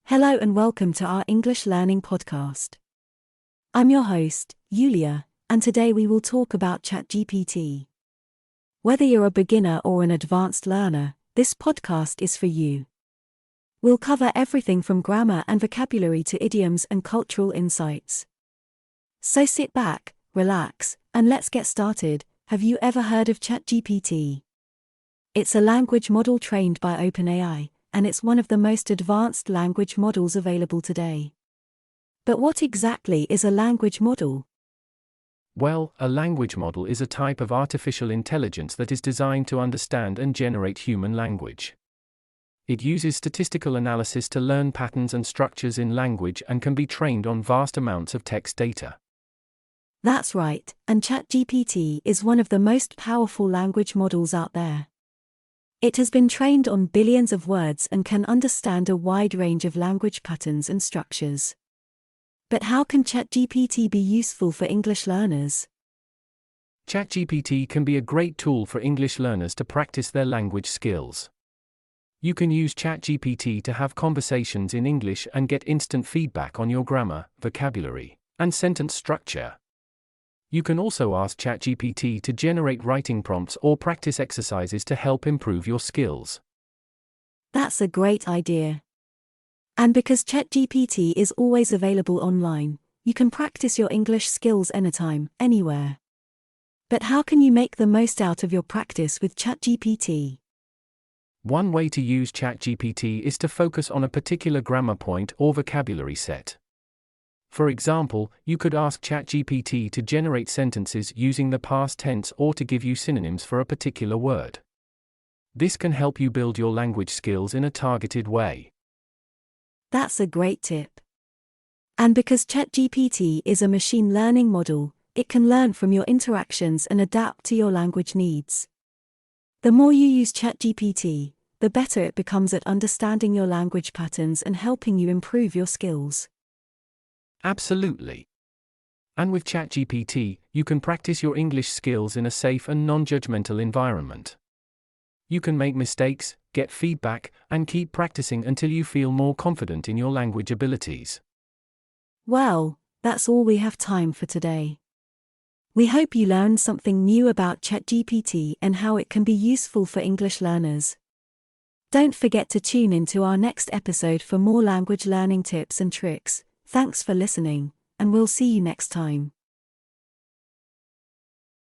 Hello and welcome to our English Learning Podcast. I'm your host, Yulia, and today we will talk about ChatGPT. Whether you're a beginner or an advanced learner, this podcast is for you. We'll cover everything from grammar and vocabulary to idioms and cultural insights. So sit back, relax, and let's get started. Have you ever heard of ChatGPT? It's a language model trained by OpenAI, and it's one of the most advanced language models available today. But what exactly is a language model? Well, a language model is a type of artificial intelligence that is designed to understand and generate human language. It uses statistical analysis to learn patterns and structures in language and can be trained on vast amounts of text data. That's right, and ChatGPT is one of the most powerful language models out there. It has been trained on billions of words and can understand a wide range of language patterns and structures. But how can ChatGPT be useful for English learners? ChatGPT can be a great tool for English learners to practice their language skills. You can use ChatGPT to have conversations in English and get instant feedback on your grammar, vocabulary, and sentence structure. You can also ask ChatGPT to generate writing prompts or practice exercises to help improve your skills. That's a great idea. And because ChatGPT is always available online, you can practice your English skills anytime, anywhere. But how can you make the most out of your practice with ChatGPT? One way to use ChatGPT is to focus on a particular grammar point or vocabulary set. For example, you could ask ChatGPT to generate sentences using the past tense or to give you synonyms for a particular word. This can help you build your language skills in a targeted way. That's a great tip. And because ChatGPT is a machine learning model, it can learn from your interactions and adapt to your language needs. The more you use ChatGPT, the better it becomes at understanding your language patterns and helping you improve your skills. Absolutely. And with ChatGPT, you can practice your English skills in a safe and non-judgmental environment. You can make mistakes, get feedback, and keep practicing until you feel more confident in your language abilities. Well, that's all we have time for today. We hope you learned something new about ChatGPT and how it can be useful for English learners. Don't forget to tune in to our next episode for more language learning tips and tricks. Thanks for listening, and we'll see you next time.